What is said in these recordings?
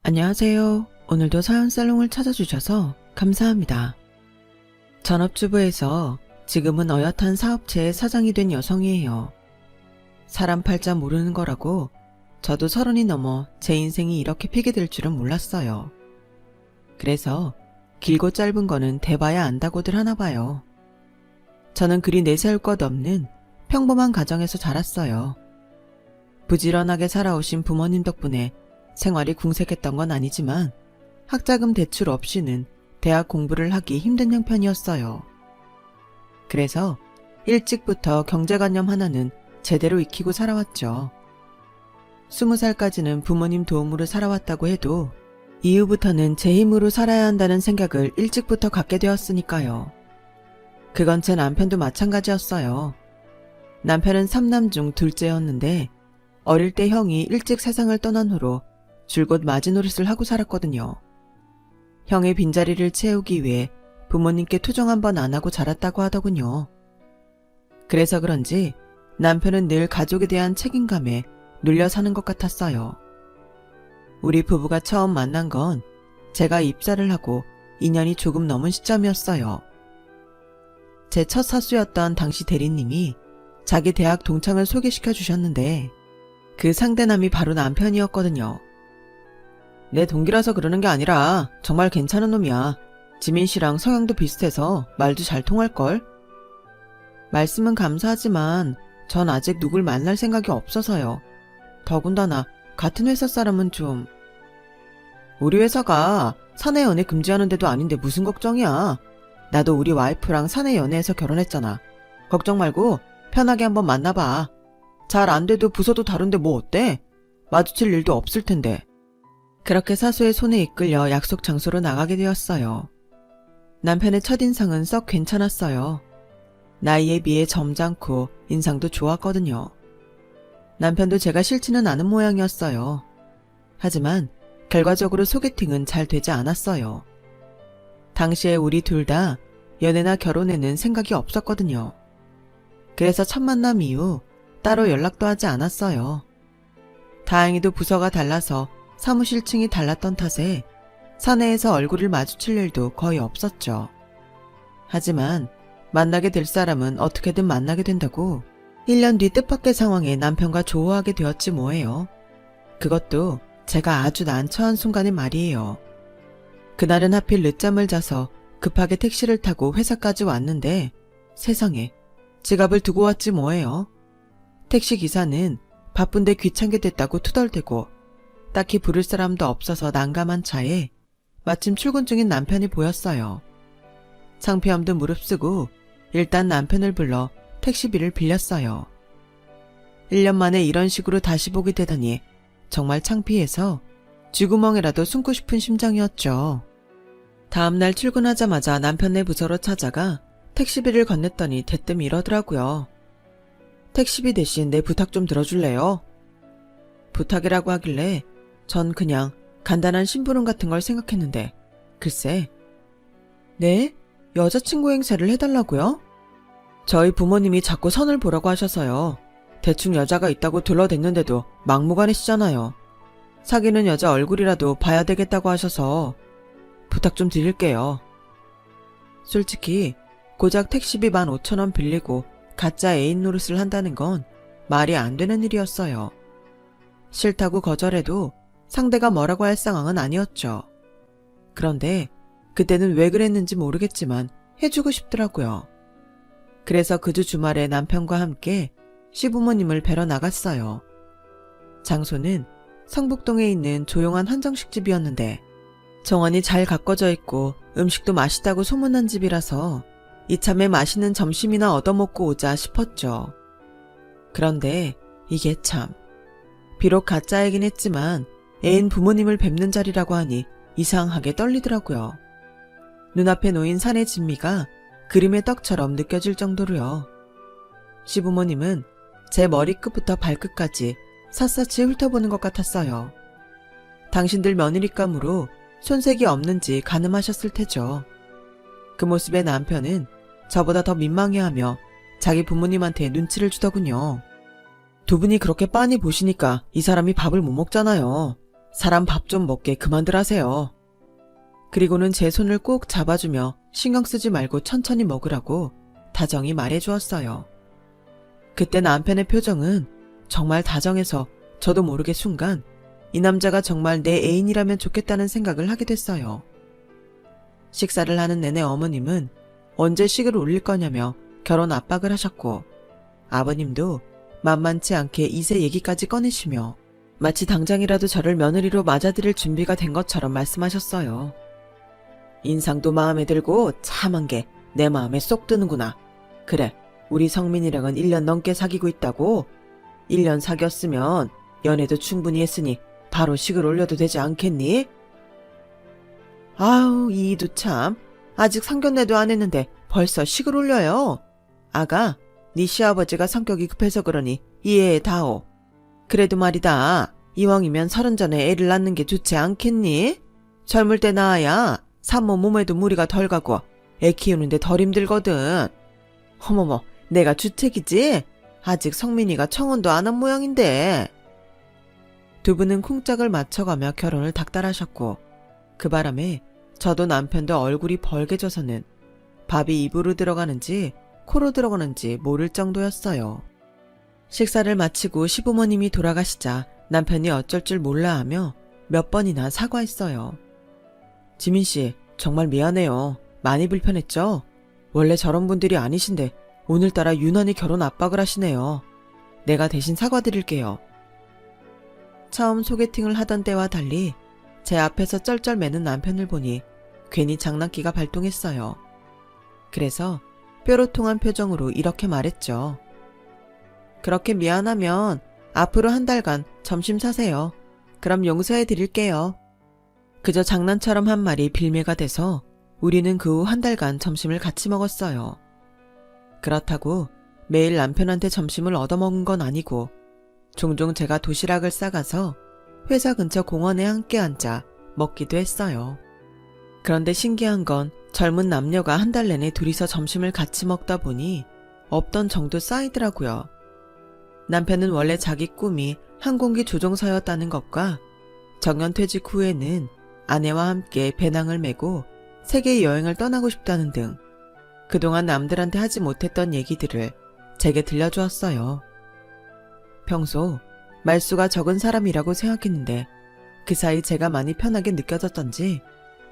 안녕하세요. 오늘도 사연살롱을 찾아주셔서 감사합니다. 전업주부에서 지금은 어엿한 사업체의 사장이 된 여성이에요. 사람 팔자 모르는 거라고 저도 30이 넘어 제 인생이 이렇게 피게 될 줄은 몰랐어요. 그래서 길고 짧은 거는 대봐야 안다고들 하나 봐요. 저는 그리 내세울 것 없는 평범한 가정에서 자랐어요. 부지런하게 살아오신 부모님 덕분에 생활이 궁색했던 건 아니지만 학자금 대출 없이는 대학 공부를 하기 힘든 형편이었어요. 그래서 일찍부터 경제관념 하나는 제대로 익히고 살아왔죠. 20살까지는 부모님 도움으로 살아왔다고 해도 이후부터는 제 힘으로 살아야 한다는 생각을 일찍부터 갖게 되었으니까요. 그건 제 남편도 마찬가지였어요. 남편은 3남 중 둘째였는데 어릴 때 형이 일찍 세상을 떠난 후로 줄곧 마지노릇을 하고 살았거든요. 형의 빈자리를 채우기 위해 부모님께 투정 한 번 안 하고 자랐다고 하더군요. 그래서 그런지 남편은 늘 가족에 대한 책임감에 눌려 사는 것 같았어요. 우리 부부가 처음 만난 건 제가 입사를 하고 2년이 조금 넘은 시점이었어요. 제 첫 사수였던 당시 대리님이 자기 대학 동창을 소개시켜 주셨는데 그 상대남이 바로 남편이었거든요. 내 동기라서 그러는 게 아니라 정말 괜찮은 놈이야. 지민 씨랑 성향도 비슷해서 말도 잘 통할걸? 말씀은 감사하지만 전 아직 누굴 만날 생각이 없어서요. 더군다나 같은 회사 사람은 좀... 우리 회사가 사내 연애 금지하는 데도 아닌데 무슨 걱정이야. 나도 우리 와이프랑 사내 연애해서 결혼했잖아. 걱정 말고 편하게 한번 만나봐. 잘 안 돼도 부서도 다른데 뭐 어때? 마주칠 일도 없을 텐데. 그렇게 사수의 손에 이끌려 약속 장소로 나가게 되었어요. 남편의 첫인상은 썩 괜찮았어요. 나이에 비해 점잖고 인상도 좋았거든요. 남편도 제가 싫지는 않은 모양이었어요. 하지만 결과적으로 소개팅은 잘 되지 않았어요. 당시에 우리 둘 다 연애나 결혼에는 생각이 없었거든요. 그래서 첫 만남 이후 따로 연락도 하지 않았어요. 다행히도 부서가 달라서 사무실 층이 달랐던 탓에 사내에서 얼굴을 마주칠 일도 거의 없었죠. 하지만 만나게 될 사람은 어떻게든 만나게 된다고 1년 뒤 뜻밖의 상황에 남편과 조우하게 되었지 뭐예요. 그것도 제가 아주 난처한 순간의 말이에요. 그날은 하필 늦잠을 자서 급하게 택시를 타고 회사까지 왔는데 세상에 지갑을 두고 왔지 뭐예요. 택시기사는 바쁜데 귀찮게 됐다고 투덜대고 딱히 부를 사람도 없어서 난감한 차에 마침 출근 중인 남편이 보였어요. 창피함도 무릅쓰고 일단 남편을 불러 택시비를 빌렸어요. 1년 만에 이런 식으로 다시 보게 되다니 정말 창피해서 쥐구멍이라도 숨고 싶은 심정이었죠. 다음날 출근하자마자 남편네 부서로 찾아가 택시비를 건넸더니 대뜸 이러더라고요. 택시비 대신 내 부탁 좀 들어줄래요? 부탁이라고 하길래 전 그냥 간단한 심부름 같은 걸 생각했는데 글쎄. 네? 여자친구 행세를 해달라고요? 저희 부모님이 자꾸 선을 보라고 하셔서요. 대충 여자가 있다고 둘러댔는데도 막무가내시잖아요. 사귀는 여자 얼굴이라도 봐야 되겠다고 하셔서 부탁 좀 드릴게요. 솔직히 고작 택시비 15,000원 빌리고 가짜 애인 노릇을 한다는 건 말이 안 되는 일이었어요. 싫다고 거절해도 상대가 뭐라고 할 상황은 아니었죠. 그런데 그때는 왜 그랬는지 모르겠지만 해주고 싶더라고요. 그래서 그 주 주말에 남편과 함께 시부모님을 뵈러 나갔어요. 장소는 성북동에 있는 조용한 한정식집이었는데 정원이 잘 가꿔져 있고 음식도 맛있다고 소문난 집이라서 이참에 맛있는 점심이나 얻어먹고 오자 싶었죠. 그런데 이게 참, 비록 가짜이긴 했지만 애인 부모님을 뵙는 자리라고 하니 이상하게 떨리더라고요. 눈앞에 놓인 산의 진미가 그림의 떡처럼 느껴질 정도로요. 시부모님은 제 머리끝부터 발끝까지 샅샅이 훑어보는 것 같았어요. 당신들 며느리감으로 손색이 없는지 가늠하셨을 테죠. 그 모습에 남편은 저보다 더 민망해하며 자기 부모님한테 눈치를 주더군요. 두 분이 그렇게 빤히 보시니까 이 사람이 밥을 못 먹잖아요. 사람 밥 좀 먹게 그만들 하세요. 그리고는 제 손을 꼭 잡아주며 신경 쓰지 말고 천천히 먹으라고 다정히 말해주었어요. 그때 남편의 표정은 정말 다정해서 저도 모르게 순간 이 남자가 정말 내 애인이라면 좋겠다는 생각을 하게 됐어요. 식사를 하는 내내 어머님은 언제 식을 올릴 거냐며 결혼 압박을 하셨고, 아버님도 만만치 않게 이세 얘기까지 꺼내시며 마치 당장이라도 저를 며느리로 맞아들일 준비가 된 것처럼 말씀하셨어요. 인상도 마음에 들고 참한 게 내 마음에 쏙 드는구나. 그래, 우리 성민이랑은 1년 넘게 사귀고 있다고? 1년 사귀었으면 연애도 충분히 했으니 바로 식을 올려도 되지 않겠니? 아우, 이도 참. 아직 상견례도 안 했는데 벌써 식을 올려요. 아가, 네 시아버지가 성격이 급해서 그러니 이해해 다오. 그래도 말이다. 이왕이면 30 전에 애를 낳는 게 좋지 않겠니? 젊을 때 낳아야 산모 몸에도 무리가 덜 가고 애 키우는데 덜 힘들거든. 어머머, 내가 주책이지? 아직 성민이가 청혼도 안 한 모양인데. 두 분은 쿵짝을 맞춰가며 결혼을 닥달하셨고, 그 바람에 저도 남편도 얼굴이 벌개져서는 밥이 입으로 들어가는지 코로 들어가는지 모를 정도였어요. 식사를 마치고 시부모님이 돌아가시자 남편이 어쩔 줄 몰라 하며 몇 번이나 사과했어요. 지민씨, 정말 미안해요. 많이 불편했죠? 원래 저런 분들이 아니신데 오늘따라 유난히 결혼 압박을 하시네요. 내가 대신 사과드릴게요. 처음 소개팅을 하던 때와 달리 제 앞에서 쩔쩔매는 남편을 보니 괜히 장난기가 발동했어요. 그래서 뾰로통한 표정으로 이렇게 말했죠. 그렇게 미안하면 앞으로 한 달간 점심 사세요. 그럼 용서해 드릴게요. 그저 장난처럼 한 말이 빌미가 돼서 우리는 그 후 한 달간 점심을 같이 먹었어요. 그렇다고 매일 남편한테 점심을 얻어먹은 건 아니고 종종 제가 도시락을 싸가서 회사 근처 공원에 함께 앉아 먹기도 했어요. 그런데 신기한 건 젊은 남녀가 한 달 내내 둘이서 점심을 같이 먹다 보니 없던 정도 쌓이더라고요. 남편은 원래 자기 꿈이 항공기 조종사였다는 것과 정년퇴직 후에는 아내와 함께 배낭을 메고 세계 여행을 떠나고 싶다는 등 그동안 남들한테 하지 못했던 얘기들을 제게 들려주었어요. 평소 말수가 적은 사람이라고 생각했는데 그 사이 제가 많이 편하게 느껴졌던지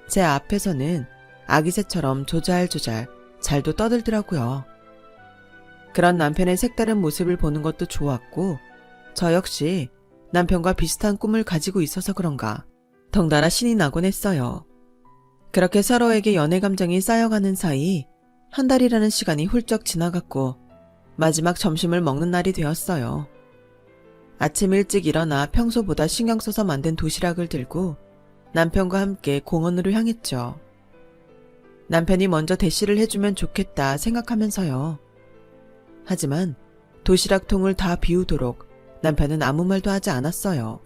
제 앞에서는 아기새처럼 조잘조잘 잘도 떠들더라고요. 그런 남편의 색다른 모습을 보는 것도 좋았고 저 역시 남편과 비슷한 꿈을 가지고 있어서 그런가 덩달아 신이 나곤 했어요. 그렇게 서로에게 연애 감정이 쌓여가는 사이 한 달이라는 시간이 훌쩍 지나갔고 마지막 점심을 먹는 날이 되었어요. 아침 일찍 일어나 평소보다 신경 써서 만든 도시락을 들고 남편과 함께 공원으로 향했죠. 남편이 먼저 대시를 해주면 좋겠다 생각하면서요. 하지만 도시락통을 다 비우도록 남편은 아무 말도 하지 않았어요.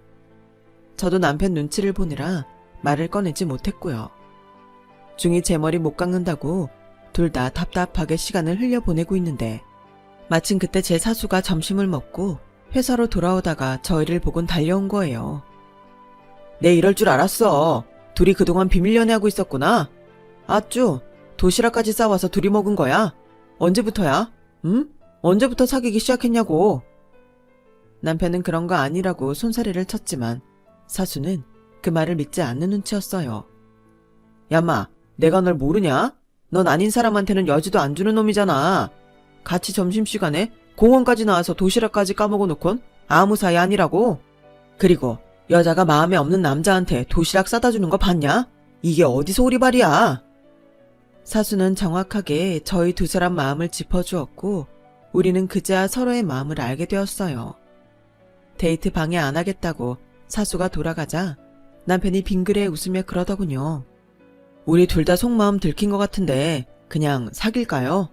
저도 남편 눈치를 보느라 말을 꺼내지 못했고요. 중이 제 머리 못 깎는다고 둘 다 답답하게 시간을 흘려보내고 있는데 마침 그때 제 사수가 점심을 먹고 회사로 돌아오다가 저희를 보곤 달려온 거예요. 내 이럴 줄 알았어. 둘이 그동안 비밀 연애하고 있었구나. 아쭈, 도시락까지 싸와서 둘이 먹은 거야? 언제부터야? 응? 언제부터 사귀기 시작했냐고. 남편은 그런 거 아니라고 손사래를 쳤지만 사수는 그 말을 믿지 않는 눈치였어요. 야마, 내가 널 모르냐? 넌 아닌 사람한테는 여지도 안 주는 놈이잖아. 같이 점심시간에 공원까지 나와서 도시락까지 까먹어 놓곤 아무 사이 아니라고. 그리고 여자가 마음에 없는 남자한테 도시락 싸다 주는 거 봤냐? 이게 어디서 오리발이야. 사수는 정확하게 저희 두 사람 마음을 짚어주었고 우리는 그제야 서로의 마음을 알게 되었어요. 데이트 방해 안 하겠다고 사수가 돌아가자 남편이 빙그레 웃으며 그러더군요. 우리 둘 다 속마음 들킨 것 같은데 그냥 사귈까요?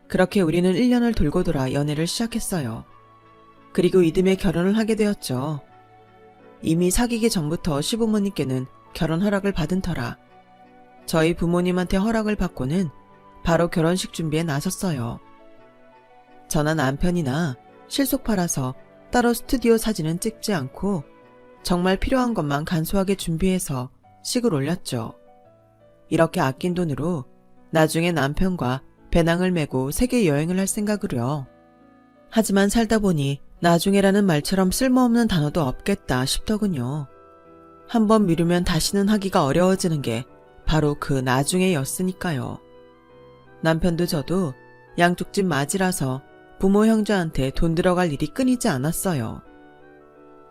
그렇게 우리는 1년을 돌고 돌아 연애를 시작했어요. 그리고 이듬해 결혼을 하게 되었죠. 이미 사귀기 전부터 시부모님께는 결혼 허락을 받은 터라 저희 부모님한테 허락을 받고는 바로 결혼식 준비에 나섰어요. 저나 남편이나 실속 팔아서 따로 스튜디오 사진은 찍지 않고 정말 필요한 것만 간소하게 준비해서 식을 올렸죠. 이렇게 아낀 돈으로 나중에 남편과 배낭을 메고 세계 여행을 할 생각으로요. 하지만 살다 보니 나중에라는 말처럼 쓸모없는 단어도 없겠다 싶더군요. 한번 미루면 다시는 하기가 어려워지는 게 바로 그 나중에였으니까요. 남편도 저도 양쪽 집 맞이라서 부모 형제한테 돈 들어갈 일이 끊이지 않았어요.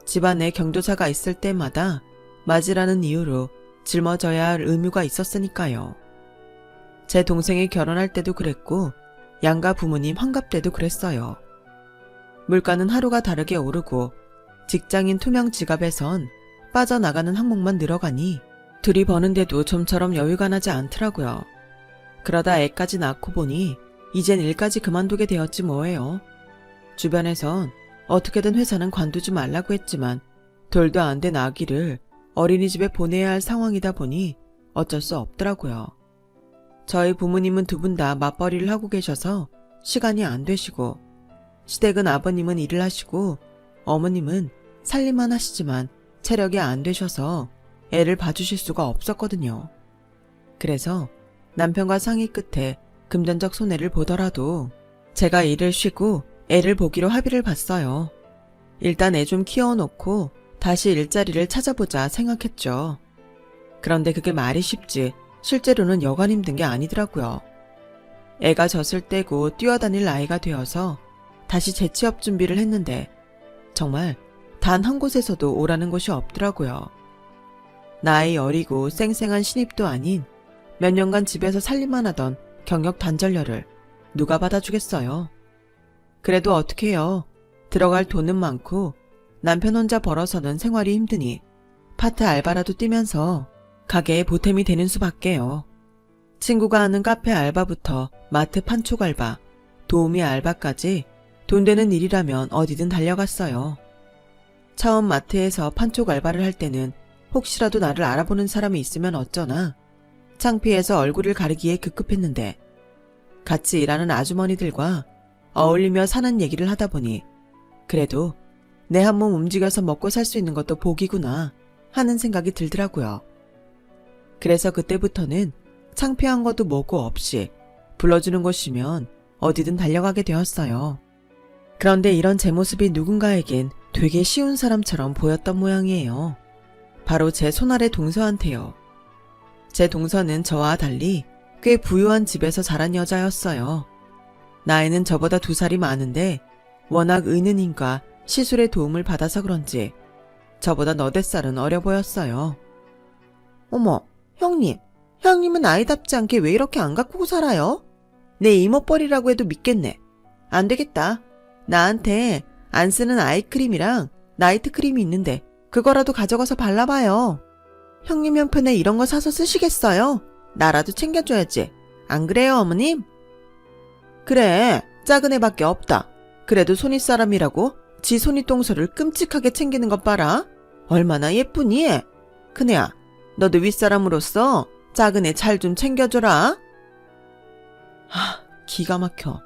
집안에 경조사가 있을 때마다 맞이라는 이유로 짊어져야 할 의무가 있었으니까요. 제 동생이 결혼할 때도 그랬고 양가 부모님 환갑 때도 그랬어요. 물가는 하루가 다르게 오르고 직장인 투명 지갑에선 빠져나가는 항목만 늘어가니 둘이 버는데도 좀처럼 여유가 나지 않더라고요. 그러다 애까지 낳고 보니 이젠 일까지 그만두게 되었지 뭐예요. 주변에선 어떻게든 회사는 관두지 말라고 했지만 돌도 안 된 아기를 어린이집에 보내야 할 상황이다 보니 어쩔 수 없더라고요. 저희 부모님은 두 분 다 맞벌이를 하고 계셔서 시간이 안 되시고 시댁은 아버님은 일을 하시고 어머님은 살림만 하시지만 체력이 안 되셔서 애를 봐주실 수가 없었거든요. 그래서 남편과 상의 끝에 금전적 손해를 보더라도 제가 일을 쉬고 애를 보기로 합의를 봤어요. 일단 애 좀 키워놓고 다시 일자리를 찾아보자 생각했죠. 그런데 그게 말이 쉽지 실제로는 여간 힘든 게 아니더라고요. 애가 젖을 떼고 뛰어다닐 나이가 되어서 다시 재취업 준비를 했는데 정말 단 한 곳에서도 오라는 곳이 없더라고요. 나이 어리고 쌩쌩한 신입도 아닌 몇 년간 집에서 살림만 하던 경력 단절녀를 누가 받아주겠어요. 그래도 어떡해요. 들어갈 돈은 많고 남편 혼자 벌어서는 생활이 힘드니 파트 알바라도 뛰면서 가게에 보탬이 되는 수밖에요. 친구가 하는 카페 알바부터 마트 판촉 알바, 도우미 알바까지 돈 되는 일이라면 어디든 달려갔어요. 처음 마트에서 판촉 알바를 할 때는 혹시라도 나를 알아보는 사람이 있으면 어쩌나 창피해서 얼굴을 가리기에 급급했는데 같이 일하는 아주머니들과 어울리며 사는 얘기를 하다 보니 그래도 내 한 몸 움직여서 먹고 살 수 있는 것도 복이구나 하는 생각이 들더라고요. 그래서 그때부터는 창피한 것도 뭐고 없이 불러주는 곳이면 어디든 달려가게 되었어요. 그런데 이런 제 모습이 누군가에겐 되게 쉬운 사람처럼 보였던 모양이에요. 바로 제 손아래 동서한테요. 제 동서는 저와 달리 꽤 부유한 집에서 자란 여자였어요. 나이는 저보다 2살이 많은데 워낙 의느님과 시술의 도움을 받아서 그런지 저보다 너댓 살은 어려 보였어요. 어머, 형님은 아이답지 않게 왜 이렇게 안 가꾸고 살아요? 내 이모뻘이라고 해도 믿겠네. 안 되겠다. 나한테 안 쓰는 아이크림이랑 나이트 크림이 있는데 그거라도 가져가서 발라봐요. 형님 형편에 이런 거 사서 쓰시겠어요? 나라도 챙겨줘야지. 안 그래요, 어머님? 그래, 작은 애밖에 없다. 그래도 손윗사람이라고 지 손윗동서를 끔찍하게 챙기는 것 봐라. 얼마나 예쁘니? 큰애야, 너도 윗사람으로서 작은 애 잘 좀 챙겨줘라. 기가 막혀.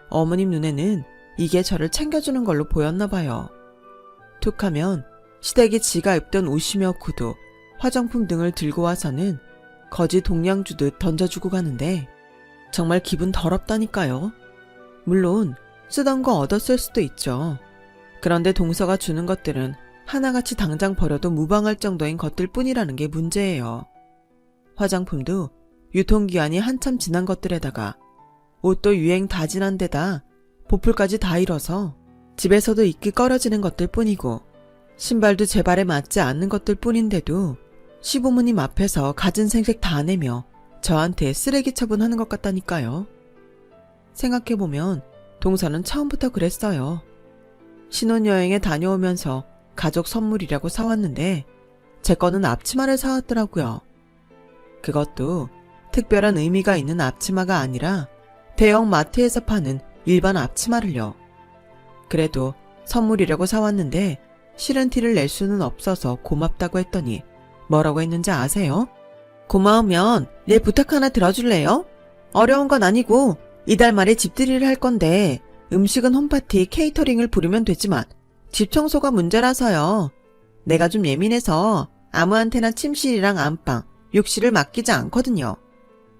어머님 눈에는 이게 저를 챙겨주는 걸로 보였나 봐요. 툭하면 시댁에 지가 입던 옷이며 구두, 화장품 등을 들고 와서는 거지 동양 주듯 던져주고 가는데 정말 기분 더럽다니까요. 물론 쓰던 거 얻었을 수도 있죠. 그런데 동서가 주는 것들은 하나같이 당장 버려도 무방할 정도인 것들 뿐이라는 게 문제예요. 화장품도 유통기한이 한참 지난 것들에다가 옷도 유행 다 지난 데다 보풀까지 다 잃어서 집에서도 입기 꺼려지는 것들 뿐이고 신발도 제 발에 맞지 않는 것들 뿐인데도 시부모님 앞에서 가진 생색 다 내며 저한테 쓰레기 처분하는 것 같다니까요. 생각해보면 동서는 처음부터 그랬어요. 신혼여행에 다녀오면서 가족 선물이라고 사왔는데 제 거는 앞치마를 사왔더라고요. 그것도 특별한 의미가 있는 앞치마가 아니라 대형 마트에서 파는 일반 앞치마를요. 그래도 선물이라고 사왔는데 싫은 티를 낼 수는 없어서 고맙다고 했더니 뭐라고 했는지 아세요? 고마우면 내 부탁 하나 들어줄래요? 어려운 건 아니고 이달 말에 집들이를 할 건데 음식은 홈파티 케이터링을 부르면 되지만 집 청소가 문제라서요. 내가 좀 예민해서 아무한테나 침실이랑 안방, 욕실을 맡기지 않거든요.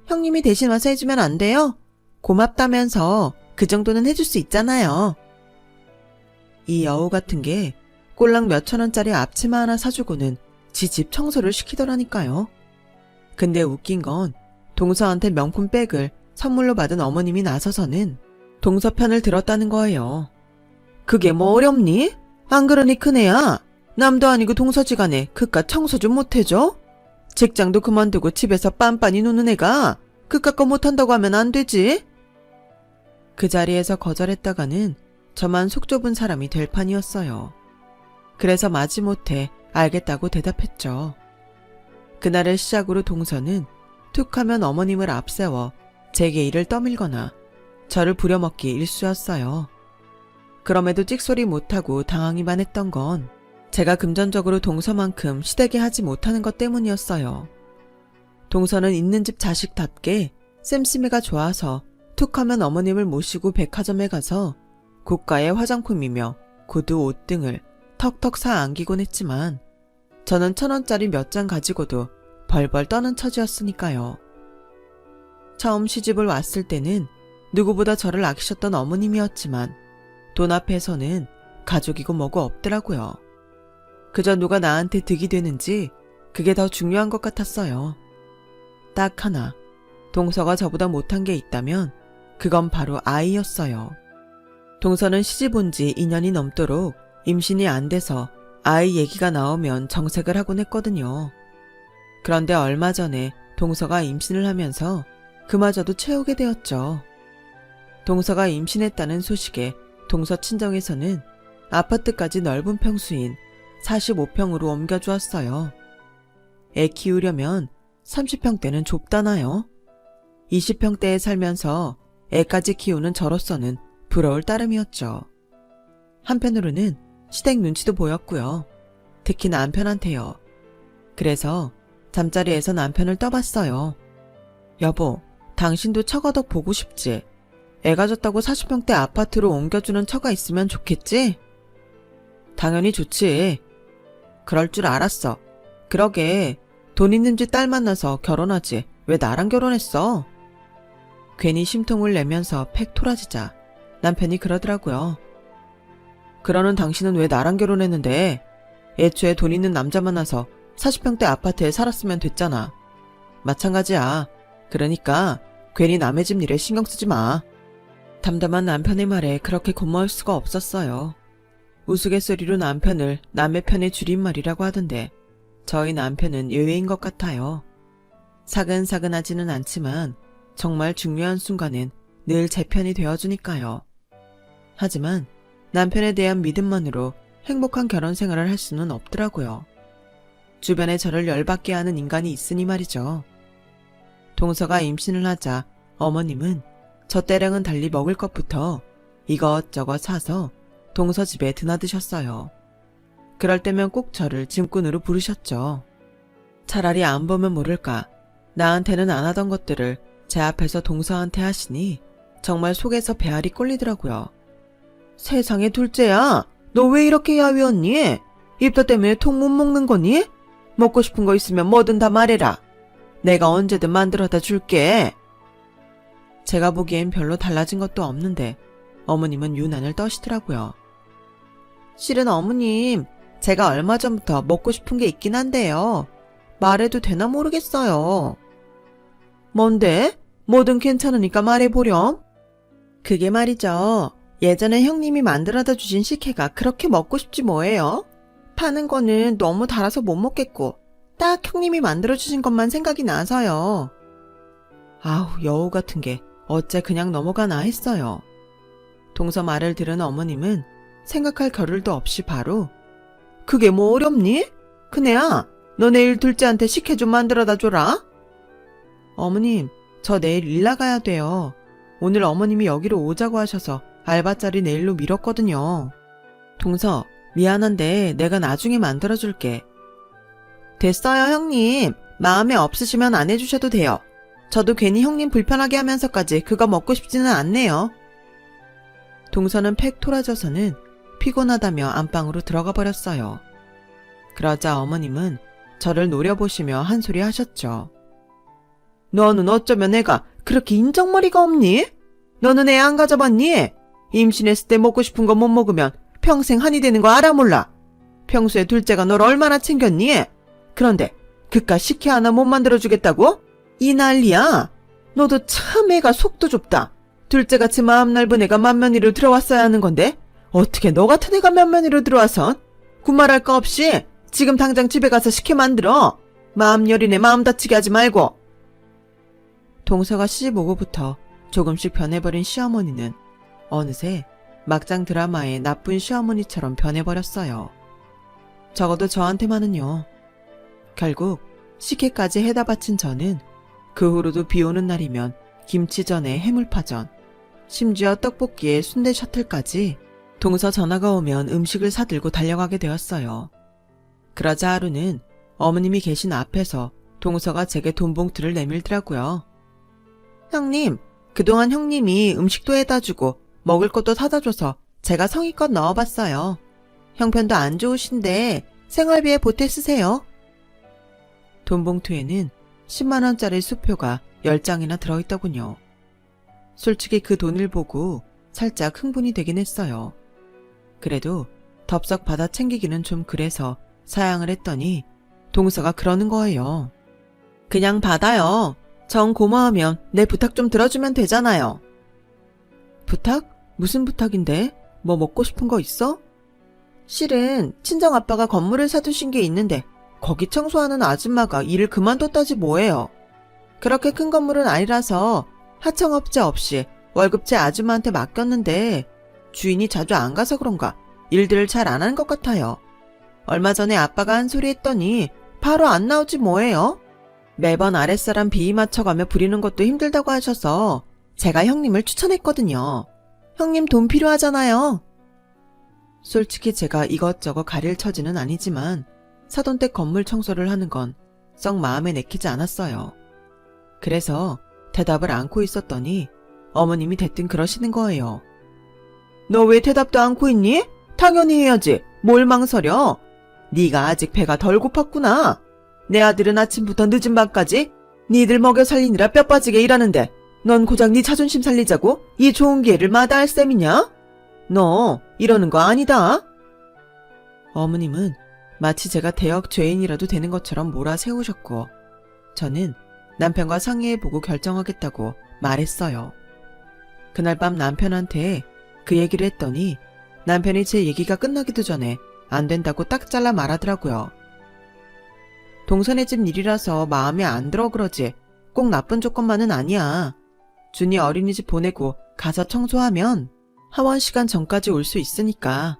형님이 대신 와서 해주면 안 돼요? 고맙다면서 그 정도는 해줄 수 있잖아요. 이 여우 같은 게 꼴랑 몇천 원짜리 앞치마 하나 사주고는 지 집 청소를 시키더라니까요. 근데 웃긴 건 동서한테 명품 백을 선물로 받은 어머님이 나서서는 동서 편을 들었다는 거예요. 그게 뭐 어렵니? 안 그러니 큰애야. 남도 아니고 동서지간에 그깟 청소 좀 못해줘? 직장도 그만두고 집에서 빤빤히 노는 애가 그깟 거 못한다고 하면 안 되지? 그 자리에서 거절했다가는 저만 속 좁은 사람이 될 판이었어요. 그래서 마지못해 알겠다고 대답했죠. 그날을 시작으로 동서는 툭 하면 어머님을 앞세워 제게 이를 떠밀거나 저를 부려먹기 일쑤였어요. 그럼에도 찍소리 못하고 당하기만 했던 건 제가 금전적으로 동서만큼 시대게 하지 못하는 것 때문이었어요. 동서는 있는 집 자식답게 쌤씨미가 좋아서 툭 하면 어머님을 모시고 백화점에 가서 고가의 화장품이며 구두, 옷 등을 턱턱 사 안기곤 했지만 저는 1,000원짜리 몇 장 가지고도 벌벌 떠는 처지였으니까요. 처음 시집을 왔을 때는 누구보다 저를 아끼셨던 어머님이었지만 돈 앞에서는 가족이고 뭐고 없더라고요. 그저 누가 나한테 득이 되는지 그게 더 중요한 것 같았어요. 딱 하나, 동서가 저보다 못한 게 있다면 그건 바로 아이였어요. 동서는 시집 온 지 2년이 넘도록 임신이 안 돼서 아이 얘기가 나오면 정색을 하곤 했거든요. 그런데 얼마 전에 동서가 임신을 하면서 그마저도 채우게 되었죠. 동서가 임신했다는 소식에 동서 친정에서는 아파트까지 넓은 평수인 45평으로 옮겨주었어요. 애 키우려면 30평대는 좁다나요? 20평대에 살면서 애까지 키우는 저로서는 부러울 따름이었죠. 한편으로는 시댁 눈치도 보였고요. 특히 남편한테요. 그래서 잠자리에서 남편을 떠봤어요. 여보, 당신도 처가덕 보고 싶지? 애가 졌다고 40평대 아파트로 옮겨주는 처가 있으면 좋겠지? 당연히 좋지. 그럴 줄 알았어. 그러게 돈 있는 집 딸 만나서 결혼하지 왜 나랑 결혼했어? 괜히 심통을 내면서 팩 토라지자 남편이 그러더라고요. 그러는 당신은 왜 나랑 결혼했는데? 애초에 돈 있는 남자 만나서 40평대 아파트에 살았으면 됐잖아. 마찬가지야. 그러니까 괜히 남의 집 일에 신경 쓰지 마. 담담한 남편의 말에 그렇게 고마울 수가 없었어요. 우스갯소리로 남편을 남의 편의 줄임말이라고 하던데 저희 남편은 예외인 것 같아요. 사근사근하지는 않지만 정말 중요한 순간엔 늘 제 편이 되어주니까요. 하지만 남편에 대한 믿음만으로 행복한 결혼 생활을 할 수는 없더라고요. 주변에 저를 열받게 하는 인간이 있으니 말이죠. 동서가 임신을 하자 어머님은 저 때랑은 달리 먹을 것부터 이것저것 사서 동서 집에 드나드셨어요. 그럴 때면 꼭 저를 짐꾼으로 부르셨죠. 차라리 안 보면 모를까 나한테는 안 하던 것들을 제 앞에서 동서한테 하시니 정말 속에서 배알이 꼴리더라고요. 세상에 둘째야, 너 왜 이렇게 야위었니? 입덧 때문에 통 못 먹는 거니? 먹고 싶은 거 있으면 뭐든 다 말해라. 내가 언제든 만들어다 줄게. 제가 보기엔 별로 달라진 것도 없는데 어머님은 유난을 떠시더라고요. 실은 어머님, 제가 얼마 전부터 먹고 싶은 게 있긴 한데요. 말해도 되나 모르겠어요. 뭔데? 뭐든 괜찮으니까 말해보렴. 그게 말이죠. 예전에 형님이 만들어다 주신 식혜가 그렇게 먹고 싶지 뭐예요? 파는 거는 너무 달아서 못 먹겠고 딱 형님이 만들어주신 것만 생각이 나서요. 아우, 여우 같은 게 어째 그냥 넘어가나 했어요. 동서 말을 들은 어머님은 생각할 겨를도 없이 바로 그게 뭐 어렵니? 큰애야, 너 내일 둘째한테 식혜 좀 만들어다 줘라. 어머님, 저 내일 일 나가야 돼요. 오늘 어머님이 여기로 오자고 하셔서 알바자리 내일로 미뤘거든요. 동서, 미안한데 내가 나중에 만들어줄게. 됐어요, 형님. 마음에 없으시면 안 해주셔도 돼요. 저도 괜히 형님 불편하게 하면서까지 그거 먹고 싶지는 않네요. 동서는 팩 토라져서는 피곤하다며 안방으로 들어가 버렸어요. 그러자 어머님은 저를 노려보시며 한 소리 하셨죠. 너는 어쩌면 애가 그렇게 인정머리가 없니? 너는 애 안 가져봤니? 임신했을 때 먹고 싶은 거 못 먹으면 평생 한이 되는 거 알아 몰라? 평소에 둘째가 널 얼마나 챙겼니? 그런데 그깟 식혜 하나 못 만들어주겠다고? 이 난리야. 너도 참 애가 속도 좁다. 둘째같이 마음 넓은 애가 맏며느리로 들어왔어야 하는 건데 어떻게 너 같은 애가 맏며느리로 들어와선? 군말할 거 없이 지금 당장 집에 가서 식혜 만들어. 마음 여린 애 마음 다치게 하지 말고. 동서가 시집 오고부터 조금씩 변해버린 시어머니는 어느새 막장 드라마의 나쁜 시어머니처럼 변해버렸어요. 적어도 저한테만은요. 결국 식혜까지 해다 바친 저는 그 후로도 비 오는 날이면 김치전에 해물파전, 심지어 떡볶이에 순대 셔틀까지 동서 전화가 오면 음식을 사들고 달려가게 되었어요. 그러자 하루는 어머님이 계신 앞에서 동서가 제게 돈 봉투를 내밀더라고요. 형님, 그동안 형님이 음식도 해다 주고 먹을 것도 사다 줘서 제가 성의껏 넣어봤어요. 형편도 안 좋으신데 생활비에 보태 쓰세요. 돈 봉투에는 10만원짜리 수표가 10장이나 들어있더군요. 솔직히 그 돈을 보고 살짝 흥분이 되긴 했어요. 그래도 덥석 받아 챙기기는 좀 그래서 사양을 했더니 동서가 그러는 거예요. 그냥 받아요. 정 고마우면 내 부탁 좀 들어주면 되잖아요. 부탁? 무슨 부탁인데? 뭐 먹고 싶은 거 있어? 실은 친정아빠가 건물을 사두신 게 있는데 거기 청소하는 아줌마가 일을 그만뒀다지 뭐예요. 그렇게 큰 건물은 아니라서 하청업체 없이 월급제 아줌마한테 맡겼는데 주인이 자주 안 가서 그런가 일들을 잘 안 하는 것 같아요. 얼마 전에 아빠가 한 소리 했더니 바로 안 나오지 뭐예요. 매번 아랫사람 비위 맞춰가며 부리는 것도 힘들다고 하셔서 제가 형님을 추천했거든요. 형님 돈 필요하잖아요. 솔직히 제가 이것저것 가릴 처지는 아니지만 사돈댁 건물 청소를 하는 건 썩 마음에 내키지 않았어요. 그래서 대답을 않고 있었더니 어머님이 대뜸 그러시는 거예요. 너 왜 대답도 않고 있니? 당연히 해야지. 뭘 망설여? 네가 아직 배가 덜 고팠구나. 내 아들은 아침부터 늦은 밤까지 니들 먹여 살리느라 뼈 빠지게 일하는데 넌 고작 네 자존심 살리자고 이 좋은 기회를 마다할 셈이냐? 너 이러는 거 아니다. 어머님은 마치 제가 대역 죄인이라도 되는 것처럼 몰아세우셨고 저는 남편과 상의해보고 결정하겠다고 말했어요. 그날 밤 남편한테 그 얘기를 했더니 남편이 제 얘기가 끝나기도 전에 안 된다고 딱 잘라 말하더라고요. 동선의 집 일이라서 마음에 안 들어 그러지 꼭 나쁜 조건만은 아니야. 준이 어린이집 보내고 가서 청소하면 하원 시간 전까지 올 수 있으니까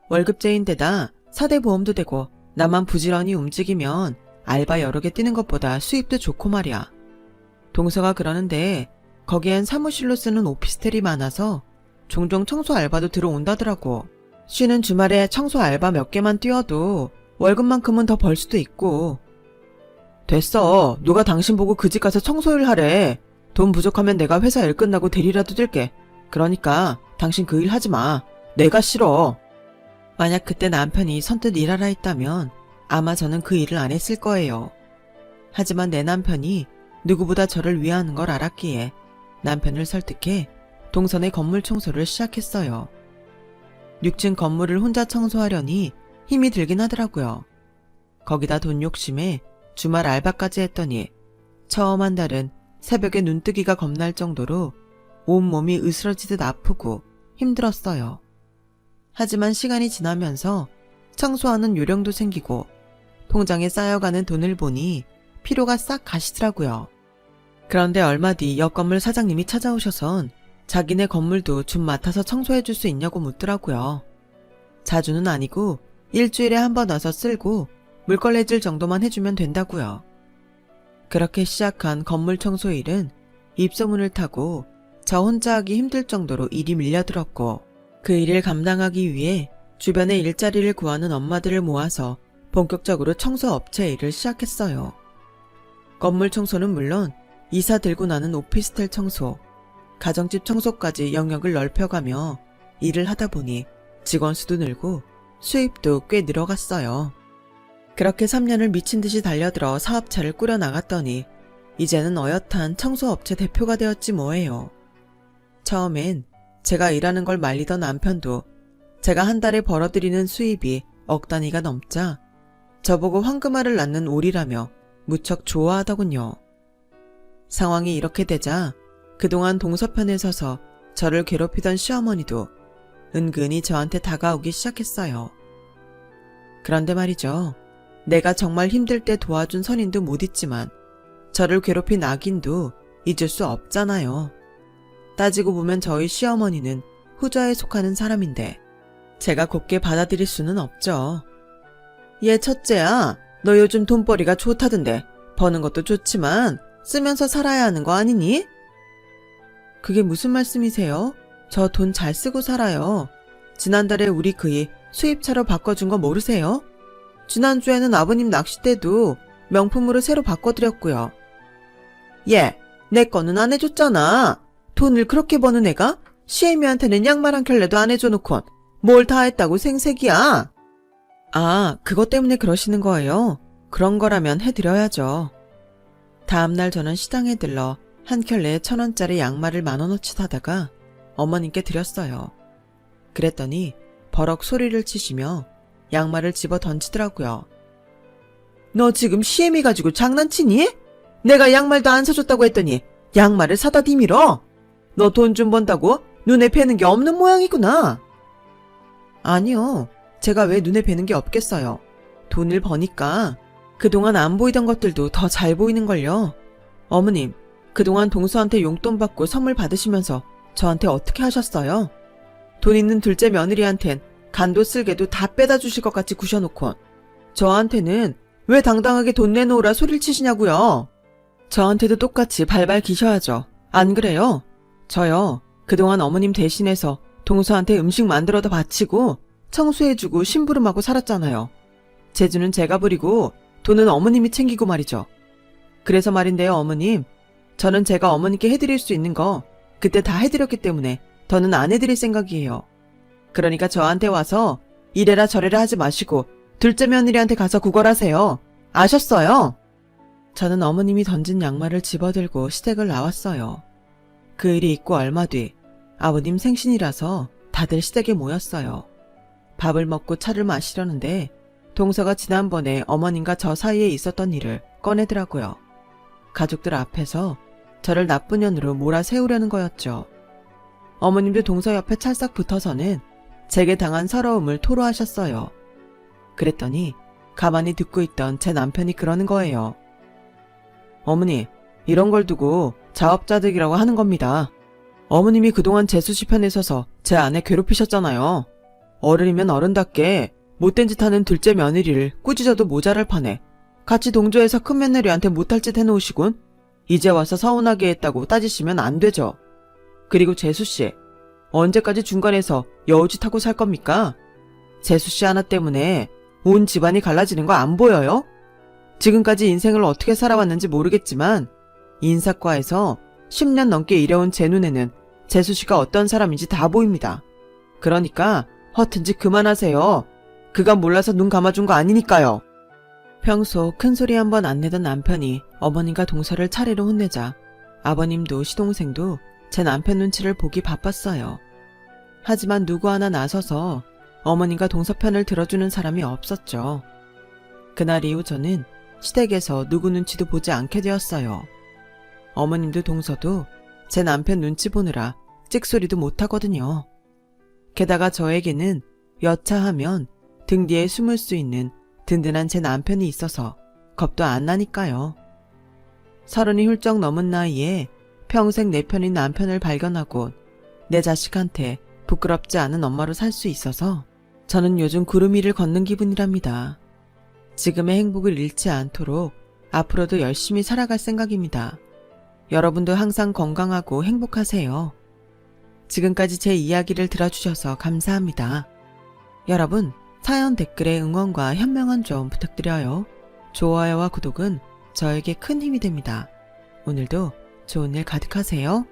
월급제인데다 사대보험도 되고 나만 부지런히 움직이면 알바 여러 개 뛰는 것보다 수입도 좋고 말이야. 동서가 그러는데 거기엔 사무실로 쓰는 오피스텔이 많아서 종종 청소 알바도 들어온다더라고. 쉬는 주말에 청소 알바 몇 개만 뛰어도 월급만큼은 더 벌 수도 있고. 됐어. 누가 당신 보고 그 집 가서 청소일 하래. 돈 부족하면 내가 회사 일 끝나고 대리라도 뛸게. 그러니까 당신 그 일 하지 마. 내가 싫어. 만약 그때 남편이 선뜻 일하라 했다면 아마 저는 그 일을 안 했을 거예요. 하지만 내 남편이 누구보다 저를 위하는 걸 알았기에 남편을 설득해 동선의 건물 청소를 시작했어요. 6층 건물을 혼자 청소하려니 힘이 들긴 하더라고요. 거기다 돈 욕심에 주말 알바까지 했더니 처음 한 달은 새벽에 눈뜨기가 겁날 정도로 온몸이 으스러지듯 아프고 힘들었어요. 하지만 시간이 지나면서 청소하는 요령도 생기고 통장에 쌓여가는 돈을 보니 피로가 싹 가시더라고요. 그런데 얼마 뒤 옆 건물 사장님이 찾아오셔선 자기네 건물도 좀 맡아서 청소해줄 수 있냐고 묻더라고요. 자주는 아니고 일주일에 한 번 와서 쓸고 물걸레질 정도만 해주면 된다고요. 그렇게 시작한 건물 청소 일은 입소문을 타고 저 혼자 하기 힘들 정도로 일이 밀려들었고 그 일을 감당하기 위해 주변에 일자리를 구하는 엄마들을 모아서 본격적으로 청소업체 일을 시작했어요. 건물 청소는 물론 이사 들고 나는 오피스텔 청소, 가정집 청소까지 영역을 넓혀가며 일을 하다 보니 직원 수도 늘고 수입도 꽤 늘어갔어요. 그렇게 3년을 미친 듯이 달려들어 사업차를 꾸려 나갔더니 이제는 어엿한 청소업체 대표가 되었지 뭐예요. 처음엔 제가 일하는 걸 말리던 남편도 제가 한 달에 벌어들이는 수입이 억 단위가 넘자 저보고 황금알을 낳는 오리라며 무척 좋아하더군요. 상황이 이렇게 되자 그동안 동서편에 서서 저를 괴롭히던 시어머니도 은근히 저한테 다가오기 시작했어요. 그런데 말이죠. 내가 정말 힘들 때 도와준 선인도 못 잊지만 저를 괴롭힌 악인도 잊을 수 없잖아요. 따지고 보면 저희 시어머니는 후자에 속하는 사람인데 제가 곱게 받아들일 수는 없죠. 얘 첫째야, 너 요즘 돈벌이가 좋다던데 버는 것도 좋지만 쓰면서 살아야 하는 거 아니니? 그게 무슨 말씀이세요? 저 돈 잘 쓰고 살아요. 지난달에 우리 그이 수입차로 바꿔준 거 모르세요? 지난주에는 아버님 낚싯대도 명품으로 새로 바꿔드렸고요. 얘, 내 거는 안 해줬잖아. 돈을 그렇게 버는 애가 시애미한테는 양말 한 켤레도 안 해줘놓곤 뭘 다 했다고 생색이야. 아, 그것 때문에 그러시는 거예요? 그런 거라면 해드려야죠. 다음날 저는 시장에 들러 한 켤레에 1,000원짜리 양말을 10,000원어치 사다가 어머님께 드렸어요. 그랬더니 버럭 소리를 치시며 양말을 집어 던지더라고요. 너 지금 시애미 가지고 장난치니? 내가 양말도 안 사줬다고 했더니 양말을 사다 디밀어? 너 돈 좀 번다고 눈에 뵈는 게 없는 모양이구나. 아니요. 제가 왜 눈에 뵈는 게 없겠어요. 돈을 버니까 그동안 안 보이던 것들도 더 잘 보이는걸요. 어머님, 그동안 동서한테 용돈 받고 선물 받으시면서 저한테 어떻게 하셨어요? 돈 있는 둘째 며느리한텐 간도 쓸개도 다 빼다 주실 것 같이 구셔놓고 저한테는 왜 당당하게 돈 내놓으라 소리를 치시냐고요. 저한테도 똑같이 발발 기셔야죠. 안 그래요? 저요, 그동안 어머님 대신해서 동서한테 음식 만들어다 바치고 청소해주고 심부름하고 살았잖아요. 재주는 제가 부리고 돈은 어머님이 챙기고 말이죠. 그래서 말인데요, 어머님. 저는 제가 어머니께 해드릴 수 있는 거 그때 다 해드렸기 때문에 더는 안 해드릴 생각이에요. 그러니까 저한테 와서 이래라 저래라 하지 마시고 둘째 며느리한테 가서 구걸하세요. 아셨어요? 저는 어머님이 던진 양말을 집어들고 시댁을 나왔어요. 그 일이 있고 얼마 뒤 아버님 생신이라서 다들 시댁에 모였어요. 밥을 먹고 차를 마시려는데 동서가 지난번에 어머님과 저 사이에 있었던 일을 꺼내더라고요. 가족들 앞에서 저를 나쁜 년으로 몰아세우려는 거였죠. 어머님도 동서 옆에 찰싹 붙어서는 제게 당한 서러움을 토로하셨어요. 그랬더니 가만히 듣고 있던 제 남편이 그러는 거예요. 어머니, 이런 걸 두고 자업자득이라고 하는 겁니다. 어머님이 그동안 재수씨 편에 서서 제 아내 괴롭히셨잖아요. 어른이면 어른답게 못된 짓 하는 둘째 며느리를 꾸짖어도 모자랄 판에 같이 동조해서 큰 며느리한테 못할 짓 해놓으시군. 이제 와서 서운하게 했다고 따지시면 안 되죠. 그리고 재수씨, 언제까지 중간에서 여우짓하고 살 겁니까? 재수씨 하나 때문에 온 집안이 갈라지는 거 안 보여요? 지금까지 인생을 어떻게 살아왔는지 모르겠지만 인사과에서 10년 넘게 일해온 제 눈에는 재수씨가 어떤 사람인지 다 보입니다. 그러니까 허튼 짓 그만하세요. 그가 몰라서 눈 감아준 거 아니니까요. 평소 큰소리 한번 안 내던 남편이 어머님과 동서를 차례로 혼내자 아버님도 시동생도 제 남편 눈치를 보기 바빴어요. 하지만 누구 하나 나서서 어머님과 동서 편을 들어주는 사람이 없었죠. 그날 이후 저는 시댁에서 누구 눈치도 보지 않게 되었어요. 어머님도 동서도 제 남편 눈치 보느라 찍소리도 못하거든요. 게다가 저에게는 여차하면 등 뒤에 숨을 수 있는 든든한 제 남편이 있어서 겁도 안 나니까요. 30이 훌쩍 넘은 나이에 평생 내 편인 남편을 발견하고 내 자식한테 부끄럽지 않은 엄마로 살 수 있어서 저는 요즘 구름 위를 걷는 기분이랍니다. 지금의 행복을 잃지 않도록 앞으로도 열심히 살아갈 생각입니다. 여러분도 항상 건강하고 행복하세요. 지금까지 제 이야기를 들어주셔서 감사합니다. 여러분, 사연 댓글에 응원과 현명한 좀 부탁드려요. 좋아요와 구독은 저에게 큰 힘이 됩니다. 오늘도 좋은 일 가득하세요.